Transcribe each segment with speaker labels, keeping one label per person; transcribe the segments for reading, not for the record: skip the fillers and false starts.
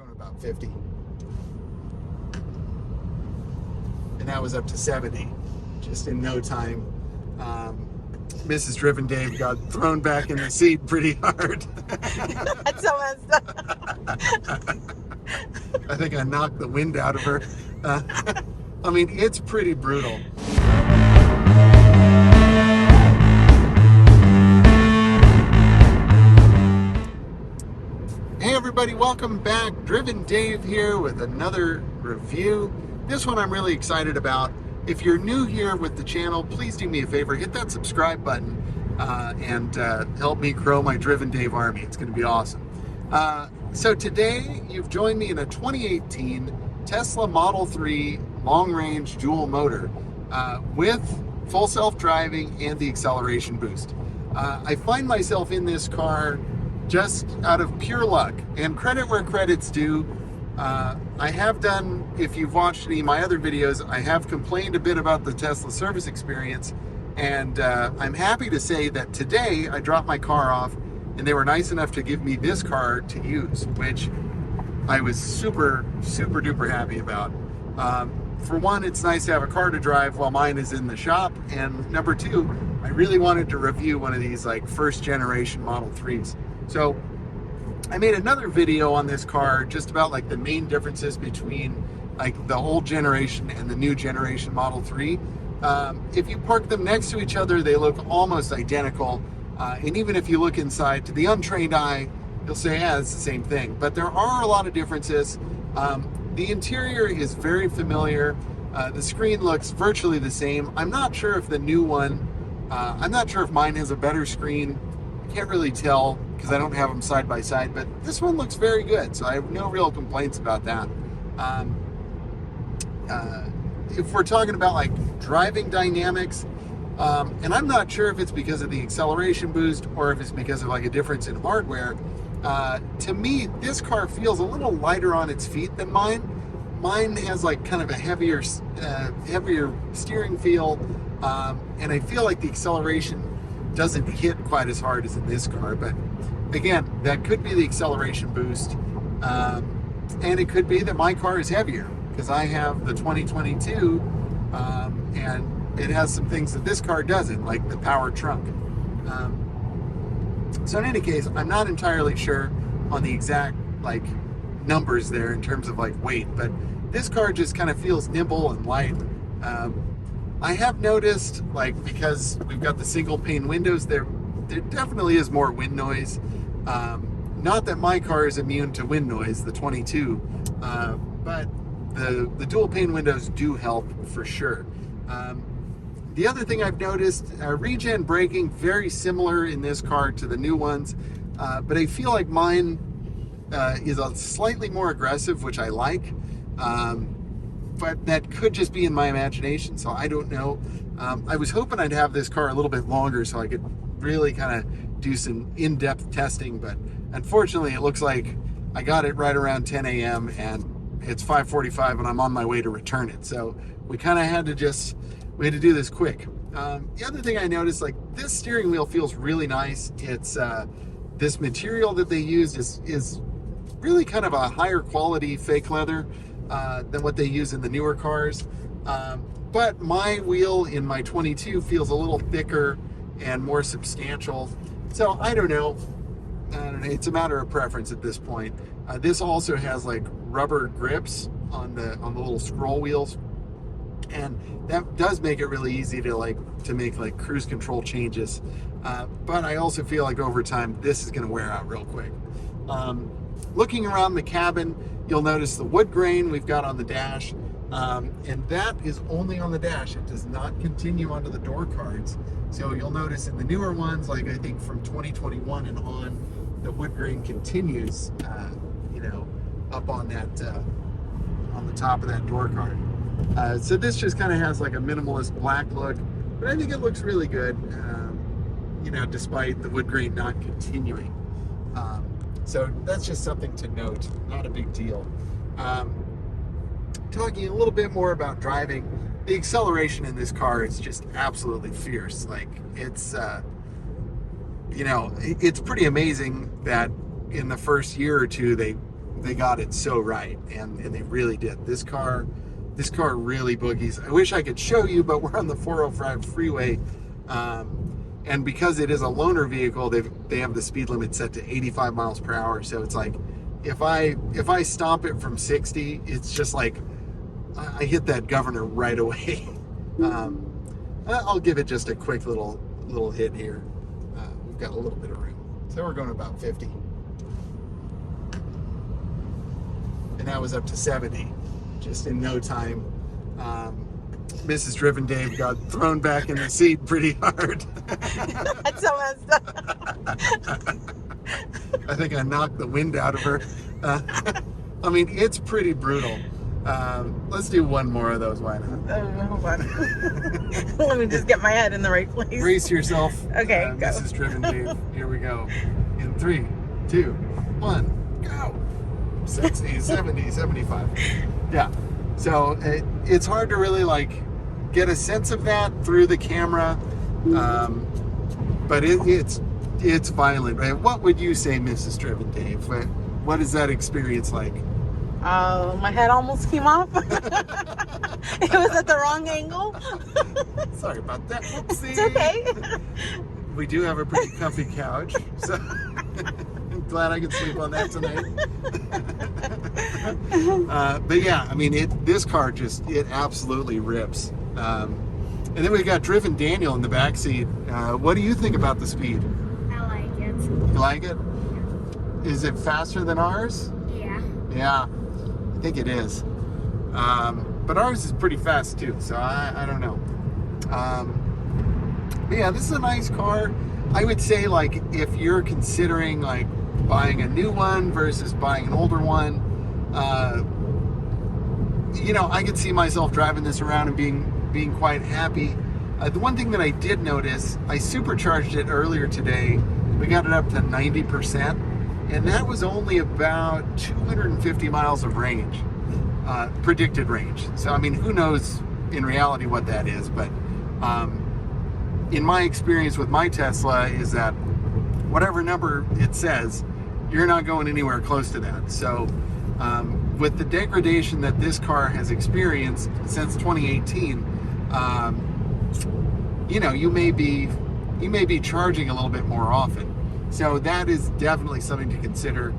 Speaker 1: going about 50. And that was up to 70, just in no time. Mrs. Driven Dave got thrown back in the seat pretty hard.
Speaker 2: That's so messed up.
Speaker 1: I think I knocked the wind out of her. I mean, it's pretty brutal. Hey everybody, welcome back. Driven Dave here with another review. This one I'm really excited about. If you're new here with the channel, please do me a favor, hit that subscribe button and help me grow my Driven Dave army. It's going to be awesome. So today you've joined me in a 2018 Tesla Model 3 long-range dual motor with full self-driving and the acceleration boost. I find myself in this car just out of pure luck, and credit where credit's due. I have done, if you've watched any of my other videos, I have complained a bit about the Tesla service experience, and I'm happy to say that today I dropped my car off and they were nice enough to give me this car to use, which I was super duper happy about. For one, it's nice to have a car to drive while mine is in the shop, and number two, I really wanted to review one of these like first generation Model 3s. So I made another video on this car just about like the main differences between like the old generation and the new generation Model 3. If you park them next to each other, they look almost identical. And even if you look inside, to the untrained eye, you'll say, yeah, it's the same thing. But there are a lot of differences. The interior is very familiar. The screen looks virtually the same. I'm not sure if the new one, I'm not sure if mine has a better screen. I can't really tell because I don't have them side by side, but this one looks very good, so I have no real complaints about that. If we're talking about like driving dynamics, and I'm not sure if it's because of the acceleration boost or if it's because of like a difference in hardware, to me this car feels a little lighter on its feet than mine. Mine has like kind of a heavier steering feel, and I feel like the acceleration doesn't hit quite as hard as in this car. But again, that could be the acceleration boost, and it could be that my car is heavier because I have the 2022, and it has some things that this car doesn't, like the power trunk. So in any case, I'm not entirely sure on the exact like numbers there in terms of like weight, but this car just kind of feels nimble and light. I have noticed, like, because we've got the single pane windows, there definitely is more wind noise. Not that my car is immune to wind noise, the 22, but the dual pane windows do help for sure. The other thing I've noticed, regen braking, very similar in this car to the new ones, but I feel like mine is a slightly more aggressive, which I like. But that could just be in my imagination, so I don't know. I was hoping I'd have this car a little bit longer so I could really kind of do some in-depth testing, but unfortunately it looks like I got it right around 10 a.m. and it's 5:45 and I'm on my way to return it. So we kind of had to do this quick. The other thing I noticed, like, this steering wheel feels really nice. It's this material that they used is really kind of a higher quality fake leather than what they use in the newer cars. But my wheel in my 22 feels a little thicker and more substantial. So I don't know. It's a matter of preference at this point. This also has like rubber grips on the little scroll wheels, and that does make it really easy to make like cruise control changes. But I also feel like over time this is going to wear out real quick. Looking around the cabin, you'll notice the wood grain we've got on the dash, and that is only on the dash. It does not continue onto the door cards. So you'll notice in the newer ones, like I think from 2021 and on, the wood grain continues, up on that, on the top of that door card. So this just kind of has like a minimalist black look, but I think it looks really good, despite the wood grain not continuing. So that's just something to note, not a big deal. Talking a little bit more about driving, the acceleration in this car is just absolutely fierce. Like, it's, it's pretty amazing that in the first year or two, they they got it so right, and they really did. This car really boogies. I wish I could show you, but we're on the 405 freeway, and because it is a loaner vehicle, they have the speed limit set to 85 miles per hour. So it's like, if I stomp it from 60, it's just like I hit that governor right away. I'll give it just a quick little hit here. We've got a little bit of room, so we're going about 50. And that was up to 70 just in no time. Mrs. Driven Dave got thrown back in the seat pretty hard.
Speaker 2: That's so messed up.
Speaker 1: I think I knocked the wind out of her. I mean, it's pretty brutal. Let's do one more of those. Why not?
Speaker 2: Hold on. Let me just get my head in the right place.
Speaker 1: Brace yourself.
Speaker 2: Okay, go.
Speaker 1: Mrs. Driven Dave. Here we go. In 3, 2, 1, go. 60, 70, 75. Yeah. So it's hard to really get a sense of that through the camera, but it's violent. Right? What would you say, Mrs. Driven Dave? What is that experience like?
Speaker 2: My head almost came off. It was at the wrong angle.
Speaker 1: Sorry about that. Whoopsie.
Speaker 2: It's okay.
Speaker 1: We do have a pretty comfy couch, so I'm glad I can sleep on that tonight. But yeah, I mean, this car it absolutely rips. And then we got Driven Daniel in the back seat. What do you think about the speed?
Speaker 3: I like it.
Speaker 1: You like it? Is it faster than ours?
Speaker 3: Yeah.
Speaker 1: Yeah, I think it is. But ours is pretty fast too, so I don't know. But yeah, this is a nice car. I would say, if you're considering buying a new one versus buying an older one, I could see myself driving this around and being quite happy. The one thing that I did notice, I supercharged it earlier today. We got it up to 90%, and that was only about 250 miles of range, predicted range. So, I mean, who knows in reality what that is, but in my experience with my Tesla is that whatever number it says, you're not going anywhere close to that. So with the degradation that this car has experienced since 2018, you may be charging a little bit more often. So that is definitely something to consider.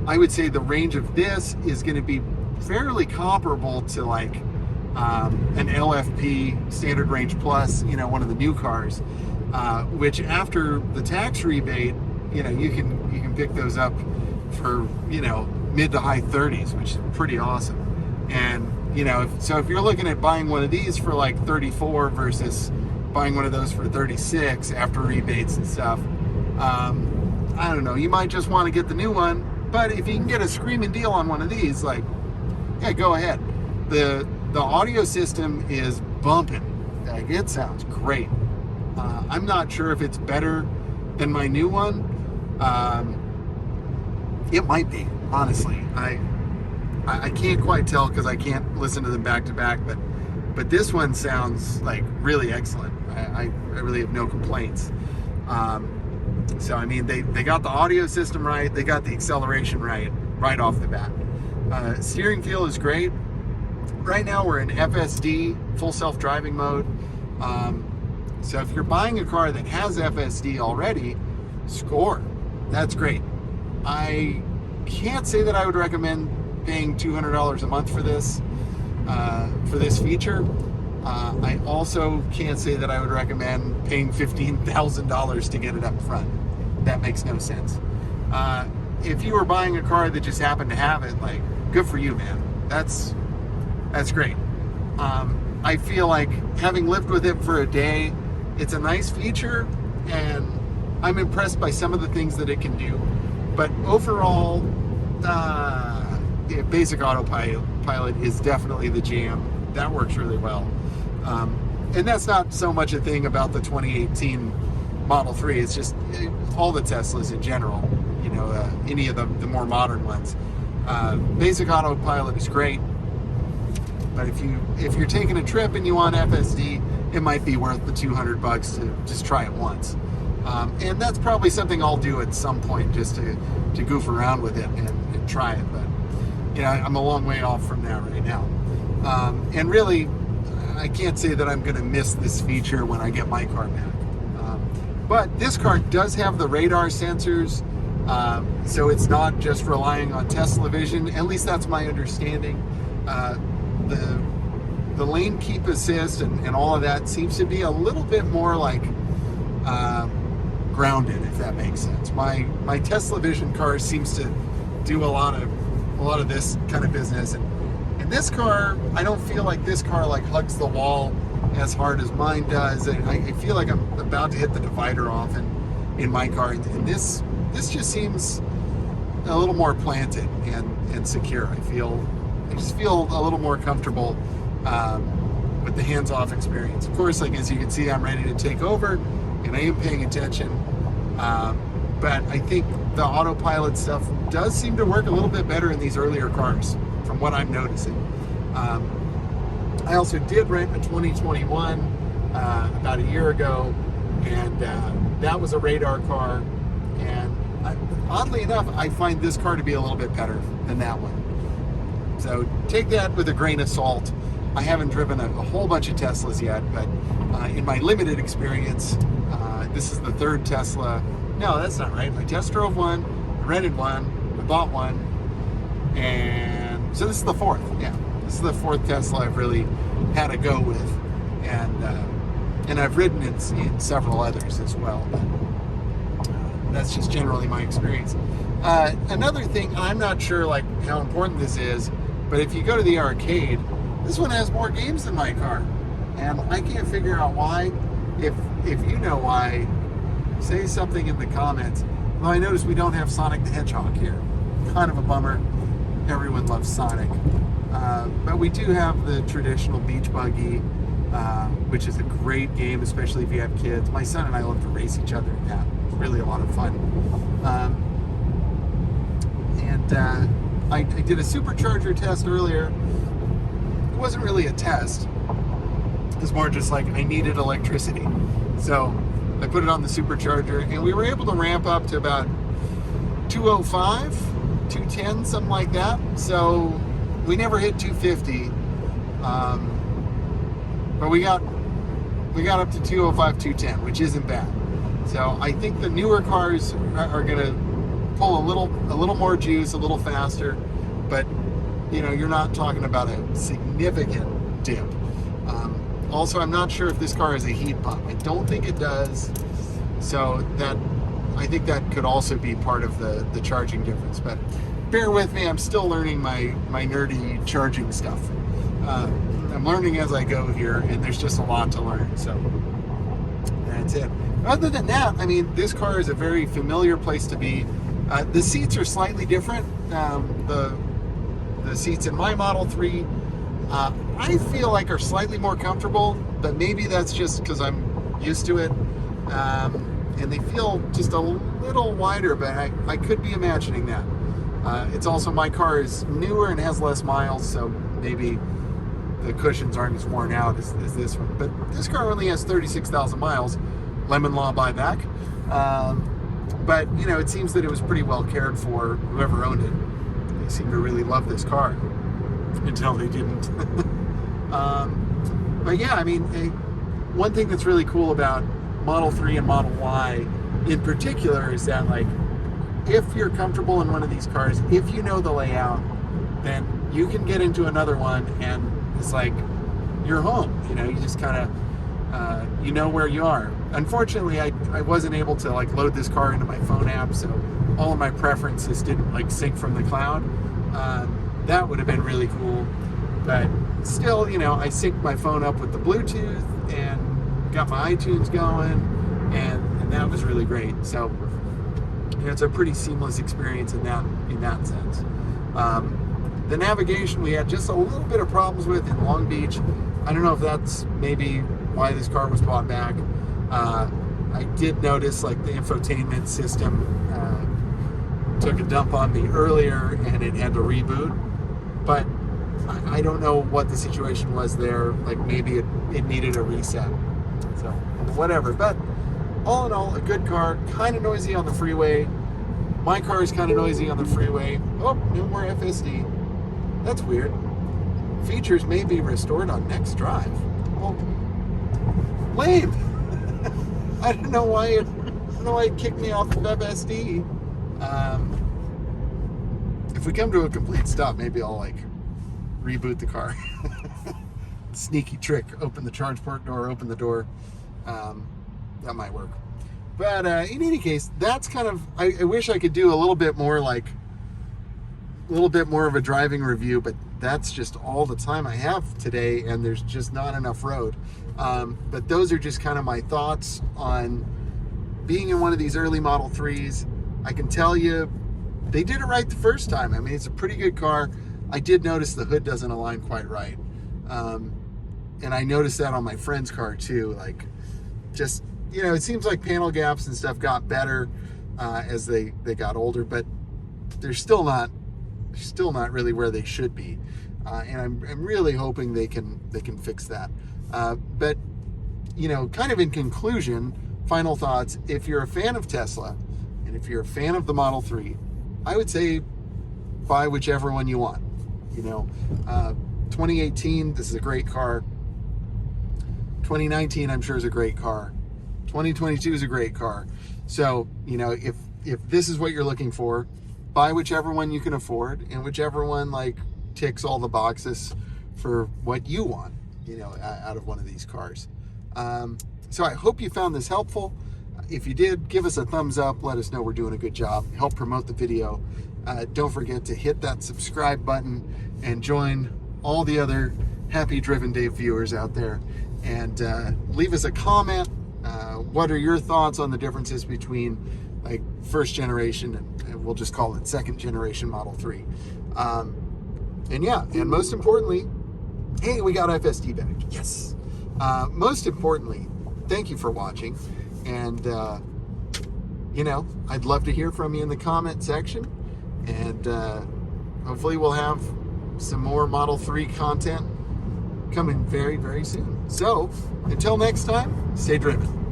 Speaker 1: I would say the range of this is going to be fairly comparable to an LFP Standard Range Plus, one of the new cars, which after the tax rebate, you can pick those up for mid to high 30s, which is pretty awesome. And if you're looking at buying one of these for 34 versus buying one of those for 36 after rebates and stuff, I don't know, you might just want to get the new one. But if you can get a screaming deal on one of these, yeah, go ahead. The audio system is bumping. It sounds great. I'm not sure if it's better than my new one. It might be, honestly. I can't quite tell because I can't listen to them back to back, but this one sounds really excellent. I really have no complaints. So I mean, they got the audio system right, they got the acceleration right off the bat. Steering feel is great. Right now we're in FSD, full self-driving mode. So if you're buying a car that has FSD already, score. That's great. I can't say that I would recommend paying $200 a month for this feature. I also can't say that I would recommend paying $15,000 to get it up front. That makes no sense. If you were buying a car that just happened to have it, good for you, man. That's great. I feel like, having lived with it for a day, it's a nice feature, and I'm impressed by some of the things that it can do. But overall, basic autopilot is definitely the jam. That works really well. And that's not so much a thing about the 2018 Model 3. It's just all the Teslas in general, any of the more modern ones. Basic autopilot is great. But if you're taking a trip and you want FSD, it might be worth the $200 to just try it once. And that's probably something I'll do at some point, just to goof around with it and try it. But I'm a long way off from that right now. And really, I can't say that I'm going to miss this feature when I get my car back. But this car does have the radar sensors, so it's not just relying on Tesla vision. At least that's my understanding. The lane keep assist and all of that seems to be a little bit more like grounded, if that makes sense. My Tesla Vision car seems to do a lot of this kind of business, and this car, I don't feel like this car like hugs the wall as hard as mine does. And I feel like I'm about to hit the divider off in my car, and this just seems a little more planted and secure. I just feel a little more comfortable with the hands-off experience. Of course, like as you can see, I'm ready to take over, and I am paying attention. But I think the autopilot stuff does seem to work a little bit better in these earlier cars, from what I'm noticing. I also did rent a 2021 about a year ago, and that was a radar car. And oddly enough, I find this car to be a little bit better than that one. So take that with a grain of salt. I haven't driven a whole bunch of Teslas yet, but in my limited experience, this is the third Tesla. No, that's not right. I test drove one, I rented one, I bought one, and so this is the fourth. Yeah, this is the fourth Tesla I've really had a go with, and I've ridden in several others as well. But that's just generally my experience. Another thing, I'm not sure like how important this is, but if you go to the arcade, this one has more games than my car, and I can't figure out why. If you know why, say something in the comments. Well, I noticed we don't have Sonic the Hedgehog here. Kind of a bummer. Everyone loves Sonic. But we do have the traditional Beach Buggy, which is a great game, especially if you have kids. My son and I love to race each other in that. It's really a lot of fun. I did a supercharger test earlier. It wasn't really a test. It was more just like I needed electricity. So I put it on the supercharger, and we were able to ramp up to about 205, 210, something like that. So we never hit 250, but we got up to 205, 210, which isn't bad. So I think the newer cars are going to pull a little more juice, a little faster, but you're not talking about a significant dip. Also, I'm not sure if this car has a heat pump. I don't think it does. So I think that could also be part of the charging difference. But bear with me, I'm still learning my nerdy charging stuff. I'm learning as I go here, and there's just a lot to learn. So that's it. Other than that, I mean, this car is a very familiar place to be. The seats are slightly different. The seats in my Model 3, I feel like are slightly more comfortable, but maybe that's just because I'm used to it. And they feel just a little wider, but I could be imagining that. It's also, my car is newer and has less miles, so maybe the cushions aren't as worn out as this one. But this car only has 36,000 miles, lemon law buyback. But, it seems that it was pretty well cared for, whoever owned it. They seem to really love this car, until they didn't. But yeah, I mean, one thing that's really cool about Model 3 and Model Y in particular is that, like, if you're comfortable in one of these cars, if you know the layout, then you can get into another one and it's like you're home. You just kind of you know where you are. Unfortunately, I wasn't able to like load this car into my phone app, so all of my preferences didn't like sync from the cloud. That would have been really cool, but still, I synced my phone up with the Bluetooth and got my iTunes going, and that was really great. So it's a pretty seamless experience in that sense. The navigation we had just a little bit of problems with in Long Beach. I don't know if that's maybe why this car was brought back. I did notice like the infotainment system took a dump on me earlier and it had to reboot, but I don't know what the situation was there. Like maybe it needed a reset, so whatever. But all in all, a good car. Kind of noisy on the freeway. My car is kind of noisy on the freeway. Oh, no more FSD. That's weird. Features may be restored on next drive. Well, lame. I don't know why it kicked me off of FSD. If we come to a complete stop, maybe I'll like reboot the car. Sneaky trick: open the charge port door, open the door. That might work. But in any case, that's kind of. I wish I could do a little bit more of a driving review, but that's just all the time I have today, and there's just not enough road. But those are just kind of my thoughts on being in one of these early Model 3s. I can tell you, they did it right the first time. I mean, it's a pretty good car. I did notice the hood doesn't align quite right. And I noticed that on my friend's car too. Like, just, you know, it seems like panel gaps and stuff got better as they got older, but they're still not really where they should be. And I'm really hoping they can fix that. But, you know, kind of in conclusion, final thoughts, if you're a fan of Tesla and if you're a fan of the Model 3, I would say buy whichever one you want. You know, 2018, this is a great car. 2019, I'm sure, is a great car. 2022 is a great car. So, you know, if this is what you're looking for, buy whichever one you can afford, and whichever one like ticks all the boxes for what you want, you know, out of one of these cars. So I hope you found this helpful. If you did, give us a thumbs up. Let us know we're doing a good job. Help promote the video. Don't forget to hit that subscribe button and join all the other Happy Driven Dave viewers out there. And leave us a comment. What are your thoughts on the differences between like first generation and we'll just call it second generation Model 3? And yeah, and most importantly, hey, we got FSD back. Yes. Most importantly, thank you for watching. And, you know, I'd love to hear from you in the comment section. And hopefully we'll have some more Model 3 content coming very, very soon. So, until next time, stay driven.